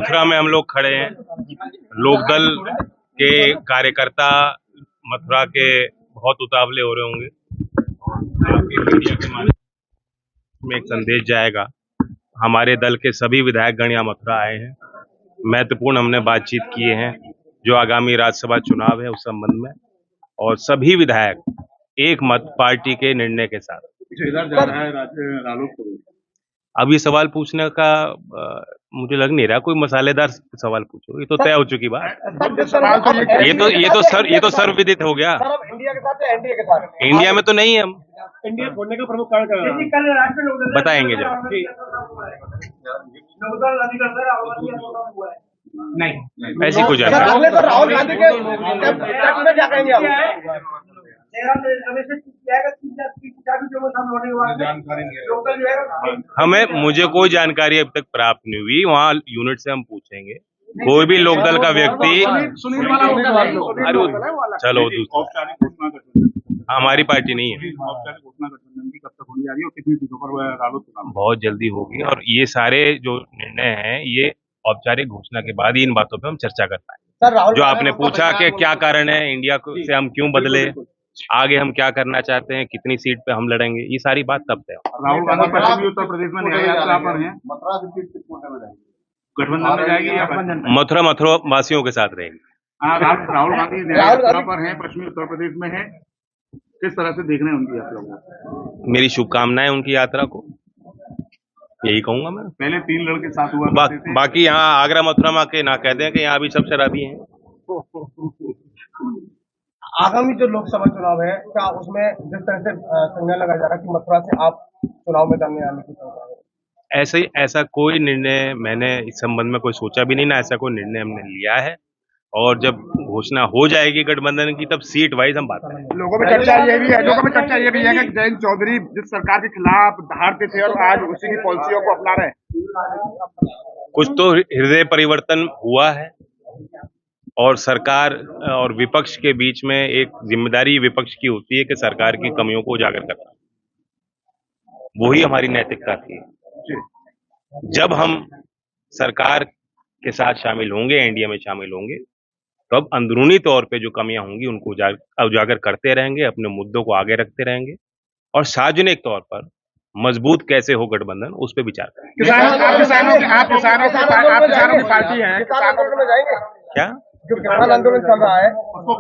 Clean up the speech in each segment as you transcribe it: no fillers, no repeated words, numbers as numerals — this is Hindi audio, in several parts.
मथुरा में हम लोग खड़े हैं। लोकदल के कार्यकर्ता मथुरा के बहुत उतावले हो रहे होंगे। आपके मीडिया के माध्यम में एक संदेश जाएगा। हमारे दल के सभी विधायकगण यहाँ मथुरा आए हैं। महत्वपूर्ण हमने बातचीत किए हैं जो आगामी राज्यसभा चुनाव है उस संबंध में, और सभी विधायक एक मत पार्टी के निर्णय के साथ। इधर जा रहा है रालोद। अब ये सवाल पूछने का मुझे लग नहीं रहा कोई मसालेदार सवाल पूछो, ये तो तय हो चुकी बात। ये तो सर्वविदित हो गया। इंडिया के साथ या एनडीए के साथ? इंडिया में तो नहीं है हम। इंडिया छोड़ने का प्रमुख कारण क्या बताएंगे जब। नहीं ऐसी कुछ जानकारी राहुल गांधी के में क्या कहेंगे आप? मुझे कोई जानकारी अब तक प्राप्त नहीं हुई। वहाँ यूनिट से हम पूछेंगे। कोई भी लोकदल का व्यक्ति चलो हमारी पार्टी नहीं है, बहुत जल्दी होगी। और ये सारे जो निर्णय हैं ये औपचारिक घोषणा के बाद ही इन बातों पे हम चर्चा कर पाएंगे। जो आपने पूछा कि क्या कारण है इंडिया से हम क्यों बदले, आगे हम क्या करना चाहते हैं, कितनी सीट पे हम लड़ेंगे, ये सारी बात तब तय। राहुल गांधी पश्चिमी उत्तर प्रदेश में न्याय यात्रा पर हैं। गठबंधन में जाएगी या मथुरा वासियों के साथ रहेगी। राहुल गांधी न्याय यात्रा पर हैं, पश्चिमी उत्तर प्रदेश में है। किस तरह से देख रहे हैं उनकी यात्रा को? मेरी शुभकामनाएं उनकी यात्रा को, यही कहूंगा मैं। पहले 3 लड़के साथ हुआ बाकी यहाँ आगरा मथुरा में के ना कहते हैं कि यहाँ भी सब शराबी हैं। आगामी जो लोकसभा चुनाव है क्या उसमें जिस तरह से संज्ञा लगाया जा रहा है कि मथुरा से आप चुनाव मैदान में आने की सोच रहे हैं? ऐसा कोई निर्णय मैंने इस संबंध में कोई सोचा भी नहीं, ना ऐसा कोई निर्णय हमने लिया है। और जब घोषणा हो जाएगी गठबंधन की तब सीट वाइज हम बात करेंगे। लोगों में चर्चा ये भी है कि जयंत चौधरी जिस सरकार के खिलाफ दहाड़ते थे और आज उसी की पॉलिसियों को अपना रहे हैं। कुछ तो हृदय परिवर्तन हुआ है और सरकार और विपक्ष के बीच में एक जिम्मेदारी विपक्ष की होती है कि सरकार की कमियों को उजागर करना। वही हमारी नैतिकता थी। जब हम सरकार के साथ शामिल होंगे, एनडीए में शामिल होंगे, तब अंदरूनी तौर पे जो कमियां होंगी उनको उजागर करते रहेंगे, अपने मुद्दों को आगे रखते रहेंगे और सार्वजनिक तौर पर मजबूत कैसे हो गठबंधन उस पर विचार करेंगे। किसानों की पार्टी है, क्या जो किसान आंदोलन चल रहा है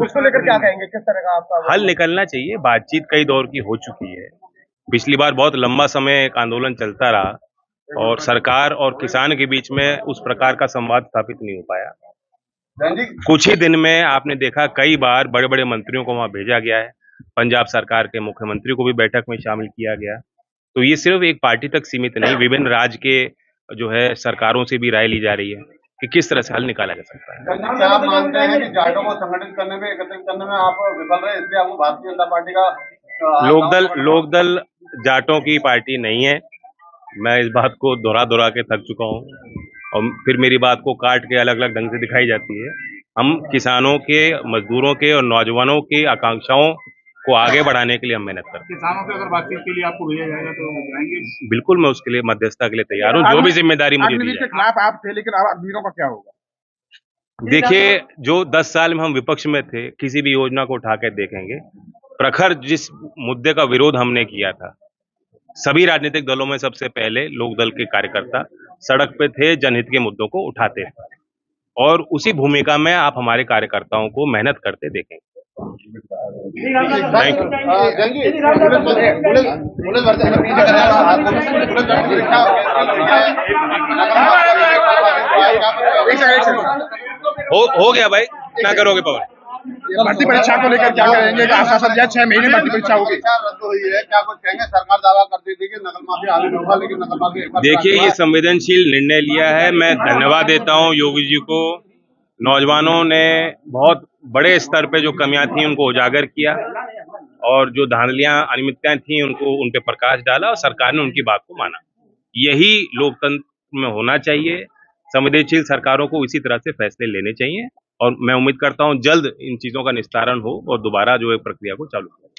उसको लेकर क्या कहेंगे? किस तरह का आपका हल निकलना चाहिए? बातचीत कई दौर की हो चुकी है। पिछली बार बहुत लंबा समय एक आंदोलन चलता रहा और सरकार और किसान के बीच में उस प्रकार का संवाद स्थापित नहीं हो पाया। कुछ ही दिन में आपने देखा कई बार बड़े बड़े मंत्रियों को वहां भेजा गया है। पंजाब सरकार के मुख्यमंत्री को भी बैठक में शामिल किया गया। तो ये सिर्फ एक पार्टी तक सीमित नहीं, विभिन्न राज्य के जो है सरकारों से भी राय ली जा रही है कि किस तरह से हल निकाला जा सकता है। क्या आप मानते हैं कि जाटों को संगठित करने में, एकत्रित करने में आप विफल रहे, इसलिए आपको भारतीय जनता पार्टी का लोकदल जाटों की पार्टी नहीं है। मैं इस बात को दोहरा के थक चुका हूँ और फिर मेरी बात को काट के अलग अलग ढंग से दिखाई जाती है। हम किसानों के, मजदूरों के और नौजवानों की आकांक्षाओं को आगे बढ़ाने के लिए हम मेहनत करते हैं। किसानों से अगर बातचीत के लिए आपको भेजा जाएगा तो जाएंगे? बिल्कुल, मैं उसके लिए मध्यस्थता के लिए तैयार हूँ। जो भी जिम्मेदारी मुझे दी जाए। खिलाफ आप थे, लेकिन अब अग्निवीरों का क्या होगा? देखिए, जो 10 साल में हम विपक्ष में थे, किसी भी योजना को उठा के देखेंगे। प्रखर जिस मुद्दे का विरोध हमने किया था, सभी राजनीतिक दलों में सबसे पहले लोकदल के कार्यकर्ता सड़क पे थे, जनहित के मुद्दों को उठाते थे और उसी भूमिका में आप हमारे कार्यकर्ताओं को मेहनत करते देखेंगे। Thank you. हो गया भाई, क्या करोगे पवन? भर्ती परीक्षा को लेकर क्या कहेंगे? आश्वासन दिया 6 महीने भर्ती परीक्षा होगी, रद्द हुई है, क्या कुछ कहेंगे? सरकार दावा करती थी कि नकल माफी आगे होगा, लेकिन नकल माफी। देखिए, ये संवेदनशील निर्णय लिया है। मैं धन्यवाद देता हूँ योगी जी को। नौजवानों ने बहुत बड़े स्तर पे जो कमियां थी उनको उजागर किया और जो धांधलियां, अनियमितताएं थी उनको उन पे प्रकाश डाला और सरकार ने उनकी बात को माना। यही लोकतंत्र में होना चाहिए। संवेदनशील सरकारों को इसी तरह से फैसले लेने चाहिए और मैं उम्मीद करता हूं जल्द इन चीजों का निस्तारण हो और दोबारा जो है प्रक्रिया को चालू करें।